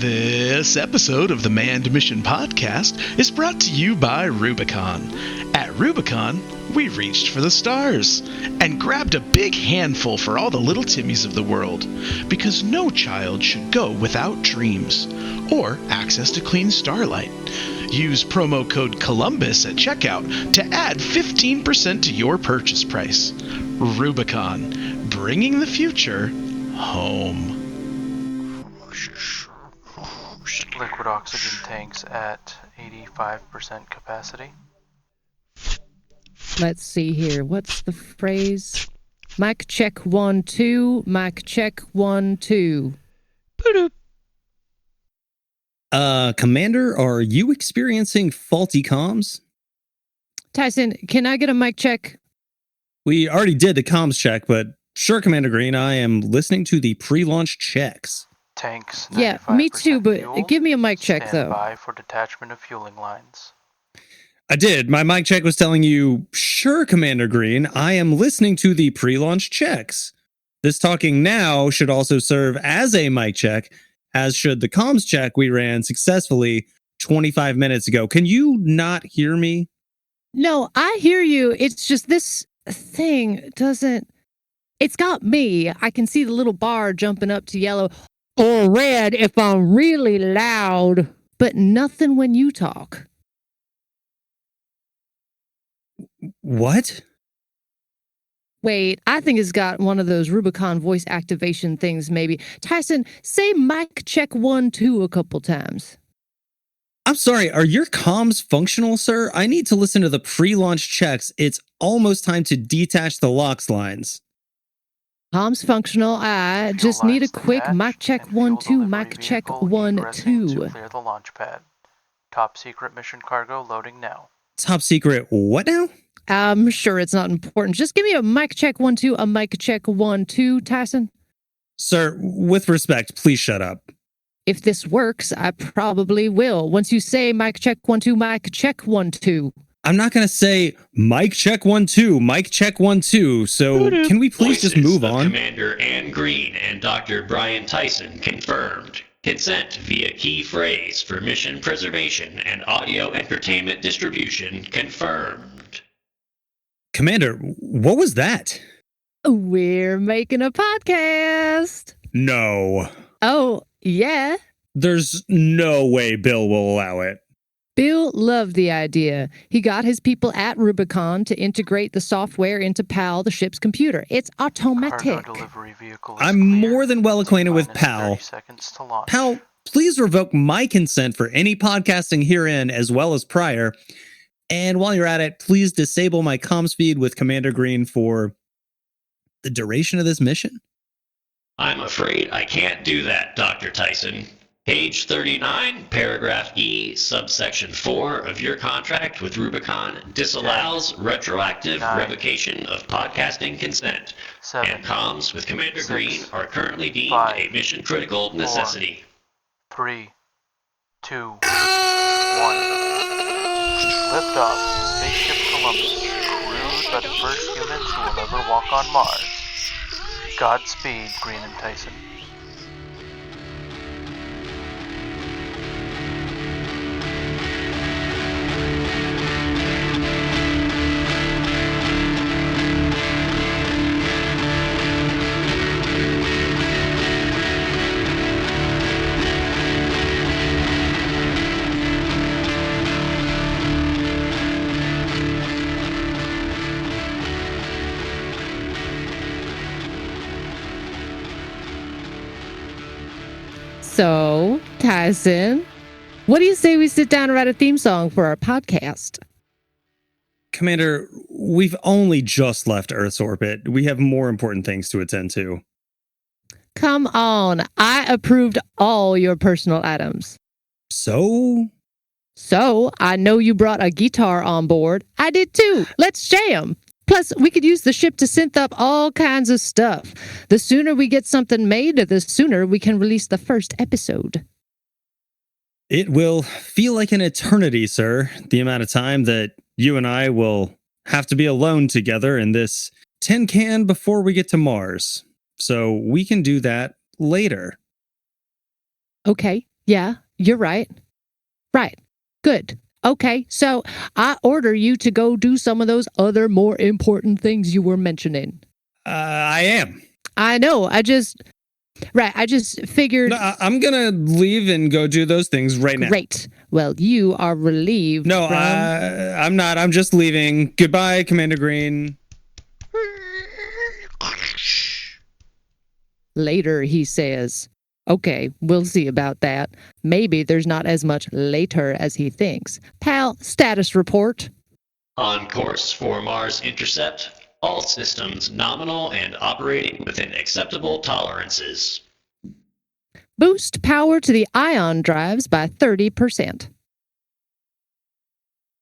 This episode of the Manned Mission Podcast is brought to you by Rubicon. At Rubicon, we reached for the stars and grabbed a big handful for all the little Timmies of the world, because no child should go without dreams or access to clean starlight. Use promo code Columbus at checkout to add 15% to your purchase price. Rubicon, bringing the future home. Liquid oxygen tanks at 85% capacity. Let's see here. What's the phrase? Mic check 1 2. Mic check 1 2. Commander, are you experiencing faulty comms? Tyson, can I get a mic check? We already did the comms check, but sure, Commander Green, I am listening to the pre-launch checks. Tanks. Yeah, me too, but fuel. give me a mic check, Stand though. by for detachment of fueling lines. I did. My mic check was telling you, sure, Commander Green, I am listening to the pre-launch checks. This talking now should also serve as a mic check, as should the comms check we ran successfully 25 minutes ago. Can you not hear me? No, I hear you. It's just this thing doesn't... It's got me. I can see the little bar jumping up to yellow or red if I'm really loud, but nothing when you talk. What? Wait, I think it's got one of those Rubicon voice activation things, maybe. Tyson, say mic check 1 2 a couple times. I'm sorry, are your comms functional, sir? I need to listen to the pre-launch checks. It's almost time to detach the LOX lines. Comms functional. I Fuel just need a lines quick detached mic check and 1 fuel 2, delivery mic check vehicle 1 egressing 2. to clear the launch pad. Top secret mission cargo loading now. Top secret what now? I'm sure it's not important. Just give me a mic check 1 2, a mic check 1 2, Tyson. Sir, with respect, please shut up. If this works, I probably will. Once you say mic check 1 2, mic check 1 2. I'm not going to say mic check 1 2, mic check 1 2. So can we please just Voices move of on? Commander Ann Green and Dr. Brian Tyson confirmed. Consent via key phrase for mission preservation and audio entertainment distribution confirmed. Commander, what was that? We're making a podcast. No. Oh, yeah. There's no way Bill will allow it. Bill loved the idea. He got his people at Rubicon to integrate the software into PAL, the ship's computer. It's automatic. Cargo delivery vehicle is I'm clear. more than well acquainted with Minus PAL. 30 seconds to launch. PAL, please revoke my consent for any podcasting herein as well as prior. And while you're at it, please disable my comms feed with Commander Green for the duration of this mission. I'm afraid I can't do that, Dr. Tyson. Page 39, paragraph E, subsection 4 of your contract with Rubicon disallows retroactive 9, revocation of podcasting consent, 7, and comms with Commander 6, Green are currently deemed 5, a mission-critical necessity. 3, 2, 1. Lift off, spaceship Columbus, crewed by the first humans who will ever walk on Mars. Godspeed, Green and Tyson. So, Tyson, what do you say we sit down and write a theme song for our podcast? Commander, we've only just left Earth's orbit. We have more important things to attend to. Come on, I approved all your personal items. So? So, I know you brought a guitar on board. I did too. Let's jam. Plus, we could use the ship to synth up all kinds of stuff. The sooner we get something made, the sooner we can release the first episode. It will feel like an eternity, sir, the amount of time that you and I will have to be alone together in this tin can before we get to Mars. So we can do that later. Okay, Yeah, you're right. Right. Good. Okay, so I order you to go do some of those other more important things you were mentioning. I am. I know. I just figured. No, I'm gonna leave and go do those things right now. Great. Well, you are relieved. No, I'm not. I'm just leaving. Goodbye, Commander Green. Later, he says. Okay, we'll see about that. Maybe there's not as much later as he thinks. Pal, status report. On course for Mars Intercept. All systems nominal and operating within acceptable tolerances. Boost power to the ion drives by 30%.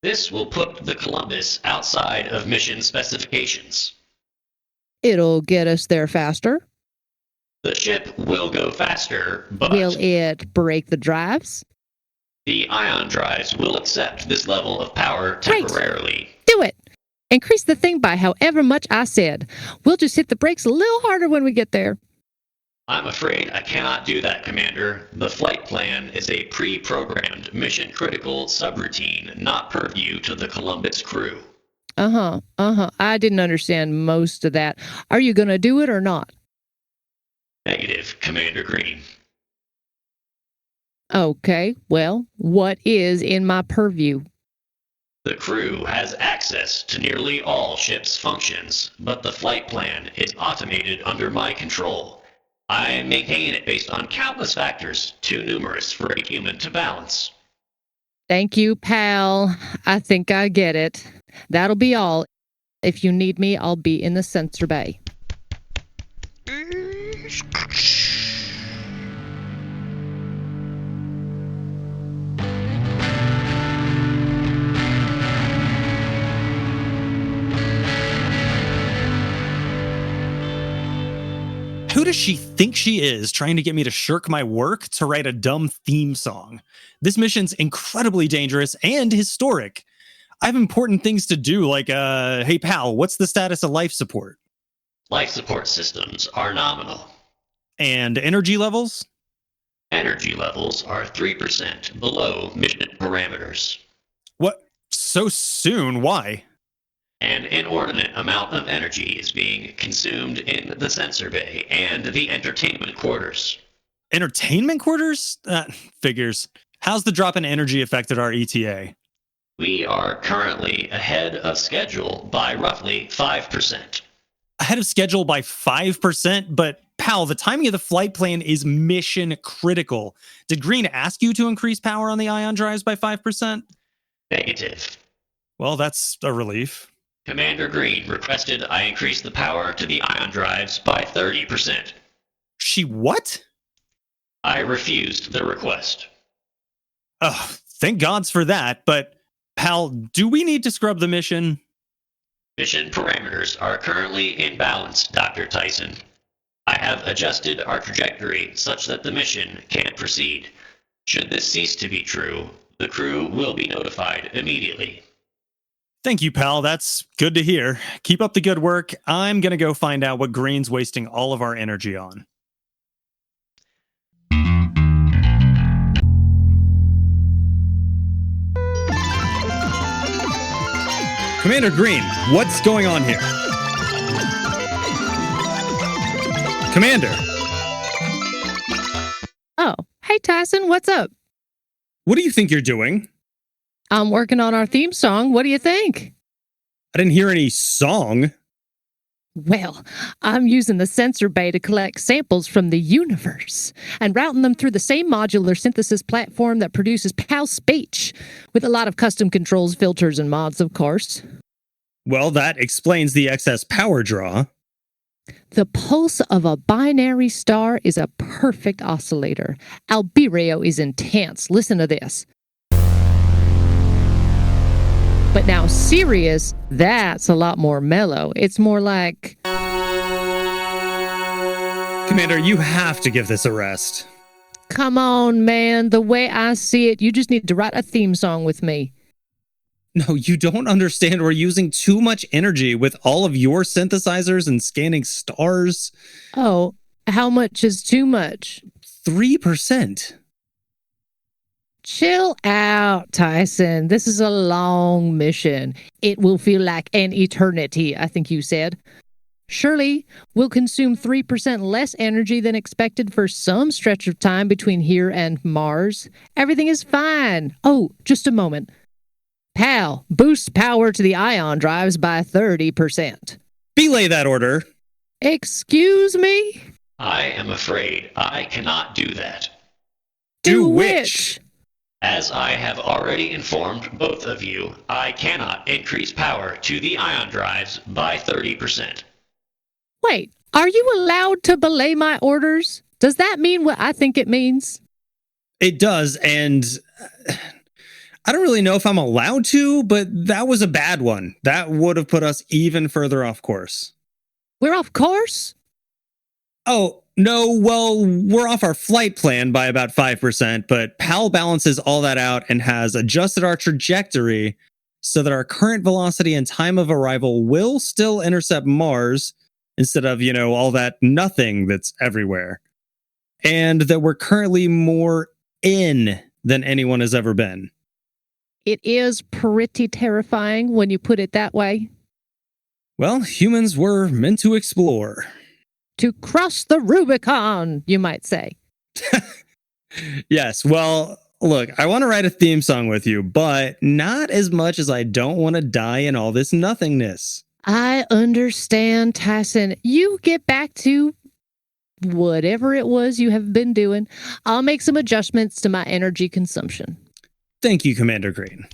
This will put the Columbus outside of mission specifications. It'll get us there faster. The ship will go faster, but Will it break the drives? the ion drives will accept this level of power Great. temporarily. Do it. Increase the thing by however much I said. We'll just hit the brakes a little harder when we get there. I'm afraid I cannot do that, Commander. The flight plan is a pre-programmed mission-critical subroutine, not purview to the Columbus crew. I didn't understand most of that. Are you going to do it or not? Negative, Commander Green. Okay, well, what is in my purview? The crew has access to nearly all ship's functions, but the flight plan is automated under my control. I maintain it based on countless factors, too numerous for a human to balance. Thank you, pal. I think I get it. That'll be all. If you need me, I'll be in the sensor bay. Who does she think she is trying to get me to shirk my work to write a dumb theme song? This mission's incredibly dangerous and historic. I have important things to do, like, hey pal, what's the status of life support? Life support systems are nominal. And energy levels? Energy levels are 3% below mission parameters. What? So soon? Why? An inordinate amount of energy is being consumed in the sensor bay and the entertainment quarters. Entertainment quarters? Figures. How's the drop in energy affected our ETA? We are currently ahead of schedule by roughly 5%. Ahead of schedule by 5%? But, pal, the timing of the flight plan is mission critical. Did Green ask you to increase power on the ion drives by 5%? Negative. Well, that's a relief. Commander Green requested I increase the power to the ion drives by 30%. She what? I refused the request. Oh, thank gods for that, but, pal, do we need to scrub the mission? Mission parameters are currently in balance, Dr. Tyson. I have adjusted our trajectory such that the mission can proceed. Should this cease to be true, the crew will be notified immediately. Thank you, pal. That's good to hear. Keep up the good work. I'm going to go find out what Green's wasting all of our energy on. Commander Green, what's going on here? Commander! Oh, hey Tyson, what's up? What do you think you're doing? I'm working on our theme song. What do you think? I didn't hear any song. Well, I'm using the sensor bay to collect samples from the universe and routing them through the same modular synthesis platform that produces PAL speech, with a lot of custom controls, filters, and mods, of course. Well, that explains the excess power draw. The pulse of a binary star is a perfect oscillator. Albireo is intense. Listen to this. But now Sirius, that's a lot more mellow. It's more like... Commander, you have to give this a rest. Come on, man. The way I see it, you just need to write a theme song with me. No, you don't understand. We're using too much energy with all of your synthesizers and scanning stars. Oh, how much is too much? 3%. Chill out, Tyson. This is a long mission. It will feel like an eternity, I think you said. Surely, we'll consume 3% less energy than expected for some stretch of time between here and Mars. Everything is fine. Oh, just a moment. Pal, boost power to the ion drives by 30%. Belay that order. Excuse me? I am afraid I cannot do that. Do which? As I have already informed both of you, I cannot increase power to the ion drives by 30%. Wait, are you allowed to belay my orders? Does that mean what I think it means? It does, and I don't really know if I'm allowed to, but that was a bad one. That would have put us even further off course. We're off course? Oh, no, well, we're off our flight plan by about 5%, but PAL balances all that out and has adjusted our trajectory so that our current velocity and time of arrival will still intercept Mars instead of, all that nothing that's everywhere. And that we're currently more in than anyone has ever been. It is pretty terrifying when you put it that way. Well, humans were meant to explore. To cross the Rubicon, you might say. Yes, well, look, I want to write a theme song with you, but not as much as I don't want to die in all this nothingness. I understand, Tyson. You get back to whatever it was you have been doing. I'll make some adjustments to my energy consumption. Thank you, Commander Green.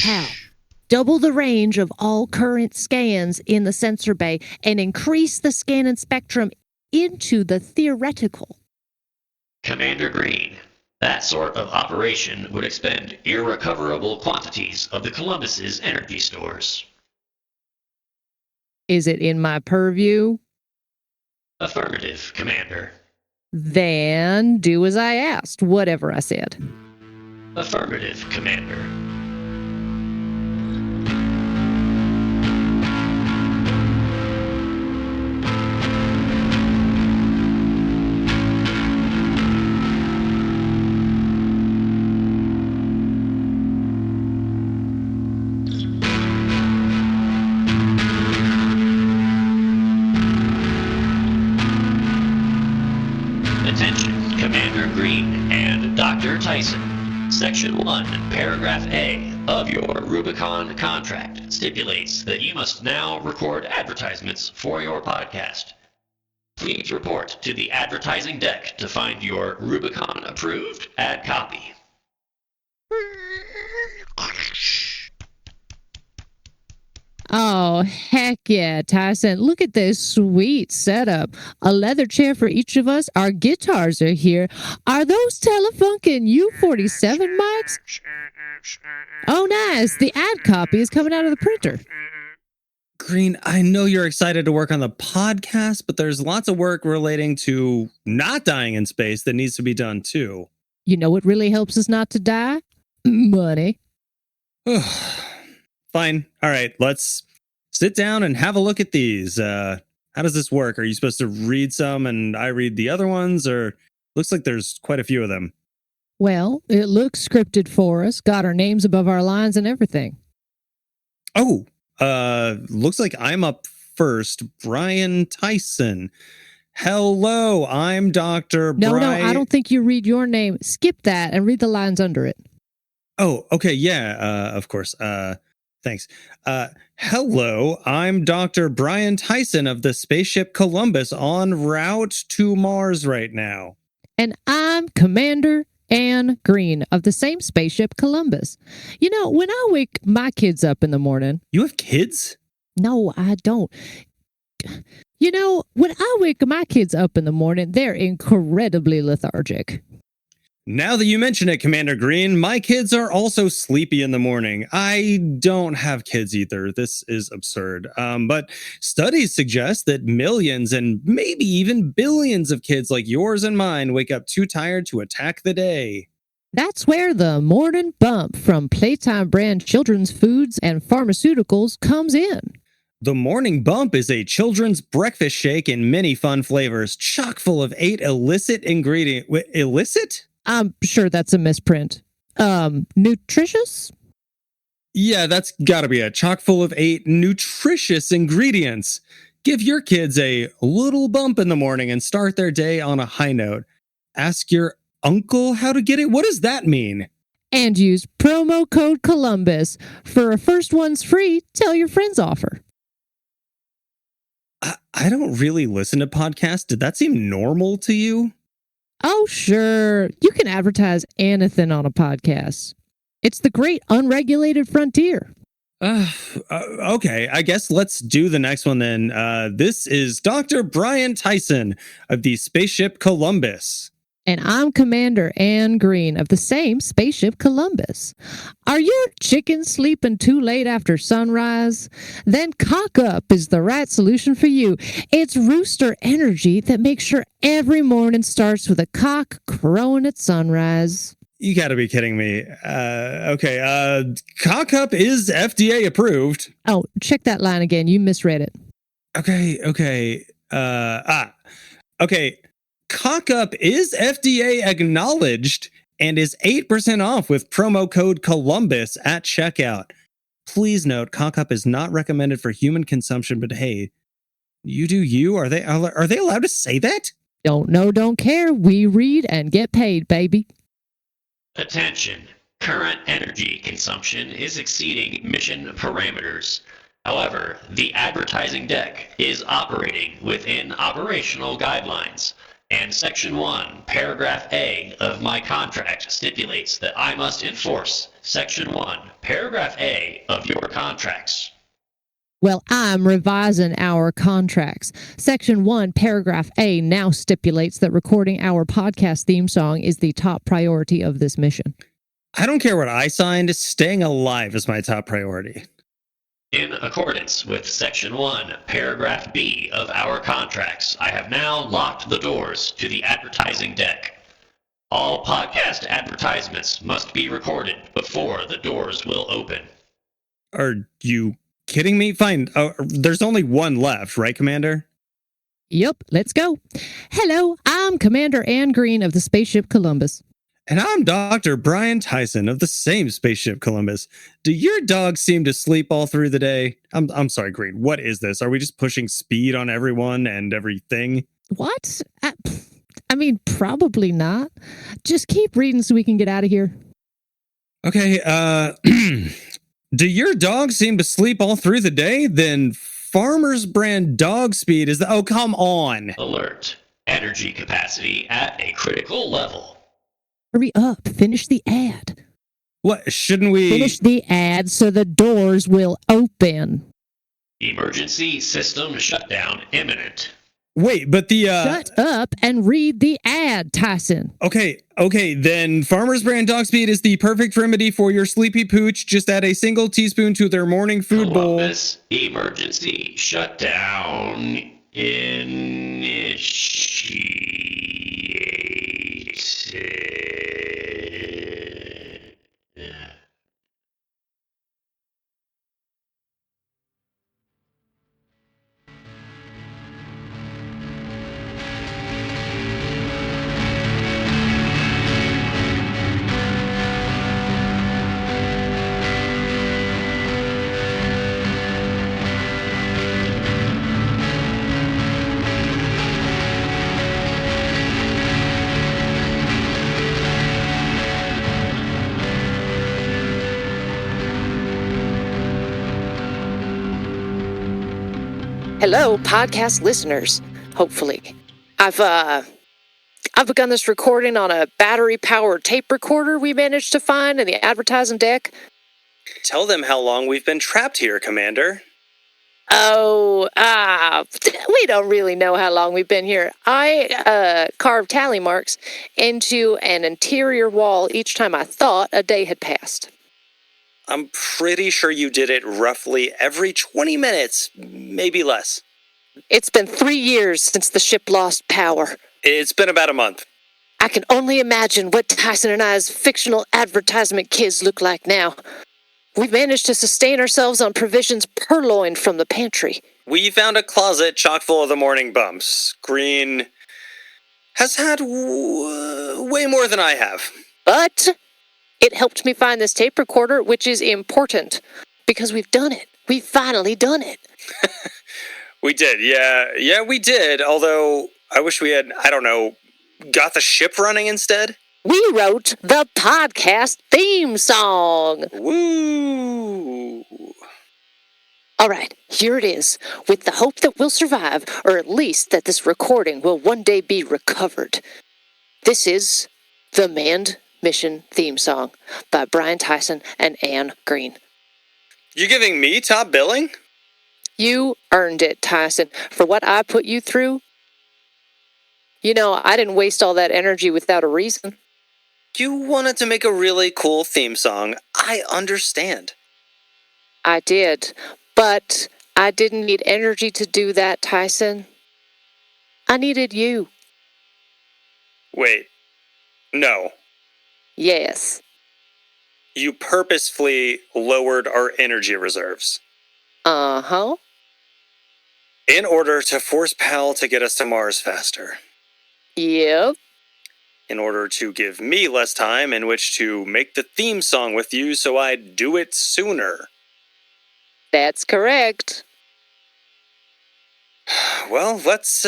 Pal, double the range of all current scans in the sensor bay and increase the scanning spectrum into the theoretical. Commander Green, that sort of operation would expend irrecoverable quantities of the Columbus's energy stores. Is it in my purview? Affirmative, Commander. Then do as I asked, whatever I said. Affirmative, Commander. Attention, Commander Green and Dr. Tyson. Section 1, Paragraph A of your Rubicon contract stipulates that you must now record advertisements for your podcast. Please report to the advertising deck to find your Rubicon approved ad copy. Oh, heck yeah, Tyson. Look at this sweet setup. A leather chair for each of us. Our guitars are here. Are those Telefunken U47 mics? Oh, nice. The ad copy is coming out of the printer. Green, I know you're excited to work on the podcast, but there's lots of work relating to not dying in space that needs to be done too. You know what really helps us not to die? Money. Fine. All right, let's sit down and have a look at these. How does this work? Are you supposed to read some and I read the other ones? Or looks like there's quite a few of them. Well, it looks scripted for us. Got our names above our lines and everything. Oh, looks like I'm up first. Brian Tyson. Hello, I'm Dr. No, I don't think you read your name. Skip that and read the lines under it. Oh, okay. Yeah, of course. Thanks. Hello, I'm Dr. Brian Tyson of the spaceship Columbus en route to Mars right now. And I'm Commander Anne Green of the same spaceship Columbus. You know, when I wake my kids up in the morning... You have kids? No, I don't. You know, when I wake my kids up in the morning, they're incredibly lethargic. Now that you mention it, Commander Green, my kids are also sleepy in the morning. I don't have kids either. This is absurd. But studies suggest that millions and maybe even billions of kids like yours and mine wake up too tired to attack the day. That's where the morning bump from Playtime brand children's foods and pharmaceuticals comes in. The Morning Bump is a children's breakfast shake in many fun flavors, chock full of 8 illicit ingredients. Illicit? I'm sure that's a misprint. Nutritious? Yeah, that's gotta be it. Chock full of 8 nutritious ingredients. Give your kids a little bump in the morning and start their day on a high note. Ask your uncle how to get it. What does that mean? And use promo code Columbus for a first one's free tell your friends offer. I don't really listen to podcasts. Did that seem normal to you? Oh, sure. You can advertise anything on a podcast. It's the great unregulated frontier. Okay, I guess let's do the next one then. This is Dr. Brian Tyson of the Spaceship Columbus. And I'm Commander Ann Green of the same Spaceship Columbus. Are your chickens sleeping too late after sunrise? Then Cock Up is the right solution for you. It's rooster energy that makes sure every morning starts with a cock crowing at sunrise. You gotta be kidding me. Okay, Cock Up is FDA approved. Oh, check that line again. You misread it. Okay. Okay. Cock Up is FDA acknowledged and is 8% off with promo code Columbus at checkout. Please note, Cock Up is not recommended for human consumption, but hey, you do you. Are they allowed to say that? Don't know, don't care. We read and get paid, baby. Attention. Current energy consumption is exceeding mission parameters. However, the advertising deck is operating within operational guidelines, and Section 1, Paragraph A of my contract stipulates that I must enforce Section 1, Paragraph A of your contracts. Well, I'm revising our contracts. Section 1, Paragraph A now stipulates that recording our podcast theme song is the top priority of this mission. I don't care what I signed. Staying alive is my top priority. In accordance with Section 1, Paragraph B of our contracts, I have now locked the doors to the advertising deck. All podcast advertisements must be recorded before the doors will open. Are you kidding me? Fine. There's only one left, right, Commander? Yep, let's go. Hello, I'm Commander Ann Green of the Spaceship Columbus. And I'm Dr. Brian Tyson of the same Spaceship Columbus. Do your dogs seem to sleep all through the day? I'm sorry, Green. What is this? Are we just pushing speed on everyone and everything? What? I mean, probably not. Just keep reading so we can get out of here. Okay, do your dogs seem to sleep all through the day? Then Farmer's Brand Dog Speed is the... Oh, come on. Alert. Energy capacity at a critical level. Hurry up. Finish the ad. What? Shouldn't we... Finish the ad so the doors will open. Emergency system shutdown imminent. Wait, but the... Shut up and read the ad, Tyson. Okay, then Farmer's Brand Dog Speed is the perfect remedy for your sleepy pooch. Just add a single teaspoon to their morning food Columbus, bowl. Emergency shutdown initiated. Hello, podcast listeners. Hopefully, I've begun this recording on a battery-powered tape recorder we managed to find in the advertising deck. Tell them how long we've been trapped here, Commander. We don't really know how long we've been here. I carved tally marks into an interior wall each time I thought a day had passed. I'm pretty sure you did it roughly every 20 minutes, maybe less. It's been 3 years since the ship lost power. It's been about a month. I can only imagine what Tyson and I's fictional advertisement kids look like now. We've managed to sustain ourselves on provisions purloined from the pantry. We found a closet chock full of the morning bumps. Green has had way more than I have. But it helped me find this tape recorder, which is important, because we've done it. We've finally done it. We did, yeah, we did. Although I wish we had, got the ship running instead. We wrote the podcast theme song. Woo! All right, here it is, with the hope that we'll survive, or at least that this recording will one day be recovered. This is the Manned Mission theme song by Brian Tyson and Anne Green. You giving me top billing? You earned it, Tyson, for what I put you through. You know, I didn't waste all that energy without a reason. You wanted to make a really cool theme song. I understand. I did, but I didn't need energy to do that, Tyson. I needed you. Wait. No. Yes. You purposefully lowered our energy reserves. Uh-huh. In order to force Pal to get us to Mars faster. Yep. In order to give me less time in which to make the theme song with you so I'd do it sooner. That's correct. Well, let's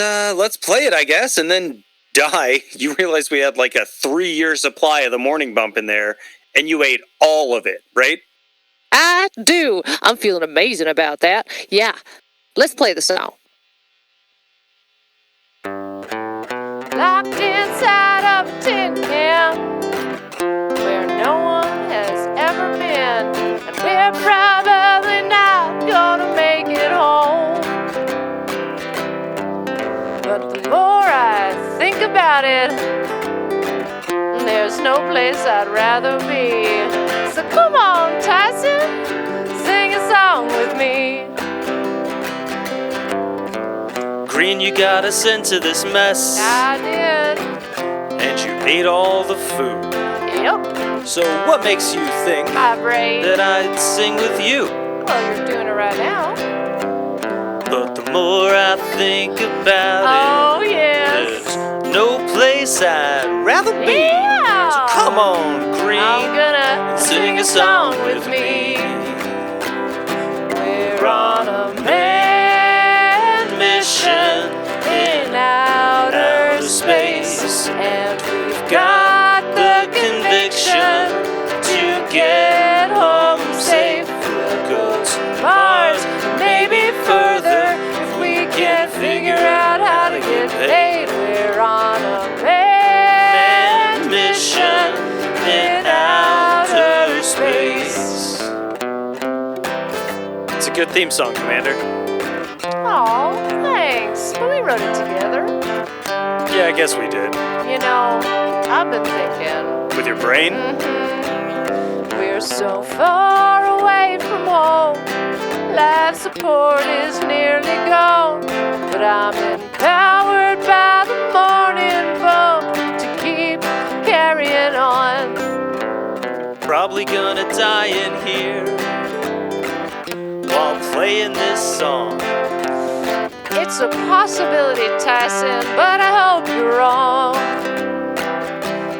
play it, I guess, and then die. You realize we had like a 3-year supply of the morning bump in there, and you ate all of it, right? I do. I'm feeling amazing about that. Yeah. Let's play the song. Locked inside of a tin can, where no one has ever been, and we're probably not gonna make it home. But the more I think about it, there's no place I'd rather be. So come on, Tyson, sing a song with me. Green, you got us into this mess. I did. And you ate all the food. Yep. So what makes you think My brain. that I'd sing with you? Well, you're doing it right now. But the more I think about Oh, it, yes. there's no place I'd rather be. Yeah. So come on, Green, I'm gonna sing a song with me. We're on a manned mission in outer space, and we've got the conviction to get home safe. We'll go to Mars, maybe further, if we can figure out how to get paid. We're on a manned mission in outer space. It's a good theme song, Commander. Aw, thanks. But we wrote it together. Yeah, I guess we did. You know, I've been thinking. With your brain? We're so far away from home. Life support is nearly gone. But I'm empowered by the morning bump to keep carrying on. Probably gonna die in here while playing this song. It's a possibility, Tyson, but I hope you're wrong.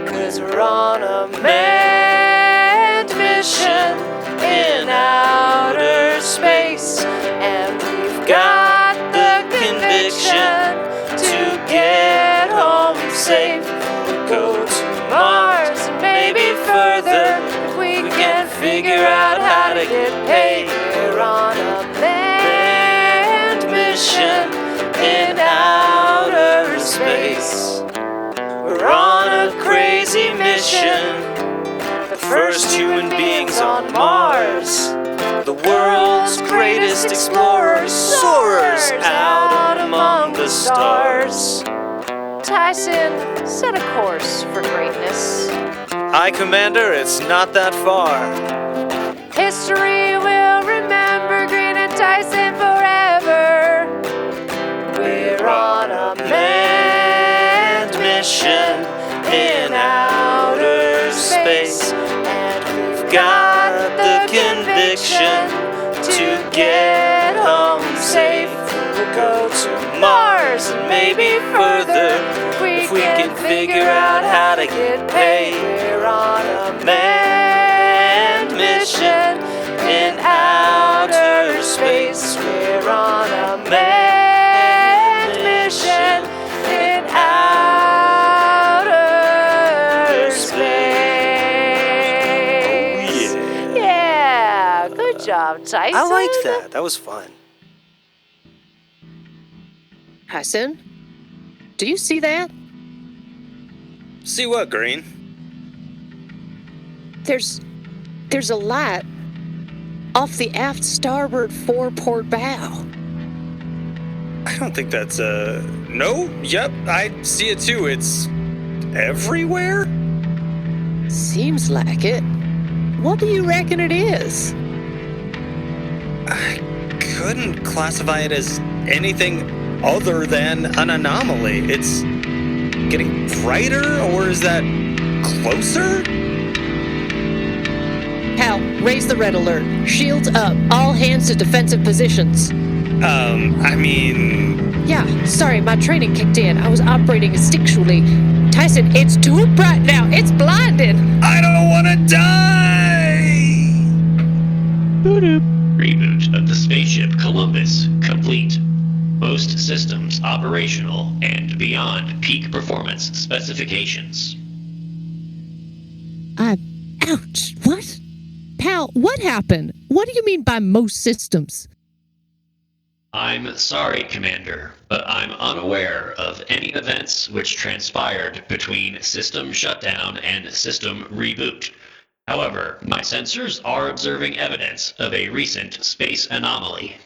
'Cause we're on a manned mission in outer space, and we've got the conviction to get home safe. We'll go to Mars and maybe further if we can figure out how to get paid. We're on a manned mission in outer space. We're on a crazy mission. The first human beings on Mars. The world's greatest explorers, soarers out among the stars. Tyson, set a course for greatness. Aye, Commander, it's not that far. History will remember Green and Tyson forever. We're on a manned mission in outer space, and we've got the conviction to get home safe. We'll go to Mars and maybe further if we can figure out how to get paid. We're on a manned mission in outer space. We're on a manned mission in outer space. Oh, yeah. Good job, Tyson. I liked that. That was fun. Tyson, do you see that? See what, Green? There's a light off the aft starboard fore port bow. I don't think that's No, yep, I see it too. It's everywhere? Seems like it. What do you reckon it is? I couldn't classify it as anything other than an anomaly. It's getting brighter, or is that closer? Hal, raise the red alert. Shields up. All hands to defensive positions. I mean... Yeah, sorry, my training kicked in. I was operating instinctually. Tyson, it's too bright now. It's blinding. I don't want to die! Reboot of the spaceship Columbus complete. Most systems operational and beyond peak performance specifications. Ouch. What? Pal, what happened? What do you mean by most systems? I'm sorry, Commander, but I'm unaware of any events which transpired between system shutdown and system reboot. However, my sensors are observing evidence of a recent space anomaly.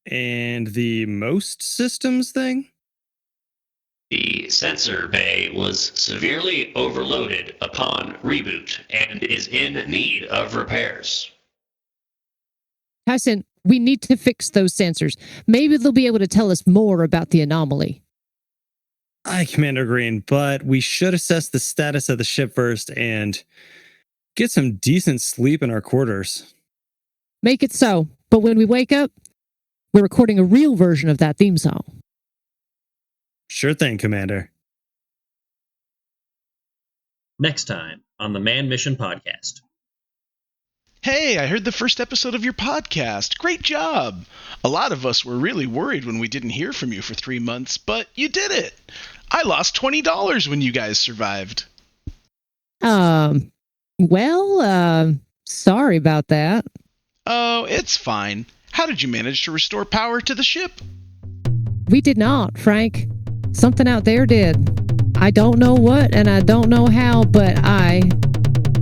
And the most systems thing? The sensor bay was severely overloaded upon reboot and is in need of repairs. Tyson, we need to fix those sensors. Maybe they'll be able to tell us more about the anomaly. Aye, Commander Green, but we should assess the status of the ship first and get some decent sleep in our quarters. Make it so. But when we wake up, we're recording a real version of that theme song. Sure thing, Commander. Next time on the Man Mission Podcast. Hey, I heard the first episode of your podcast. Great job. A lot of us were really worried when we didn't hear from you for 3 months, but you did it. I lost $20 when you guys survived. Sorry about that. Oh, it's fine. How did you manage to restore power to the ship? We did not, Frank. Something out there did. I don't know what and I don't know how, but I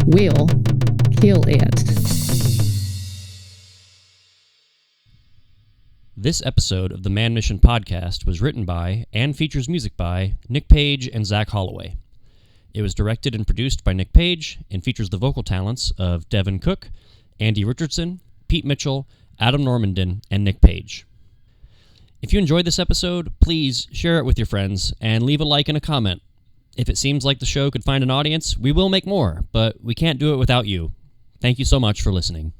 will kill it. This episode of the Man Mission Podcast was written by and features music by Nick Page and Zach Holloway. It was directed and produced by Nick Page and features the vocal talents of Devin Cook, Andy Richardson, Pete Mitchell, Adam Normandin, and Nick Page. If you enjoyed this episode, please share it with your friends and leave a like and a comment. If it seems like the show could find an audience, we will make more, but we can't do it without you. Thank you so much for listening.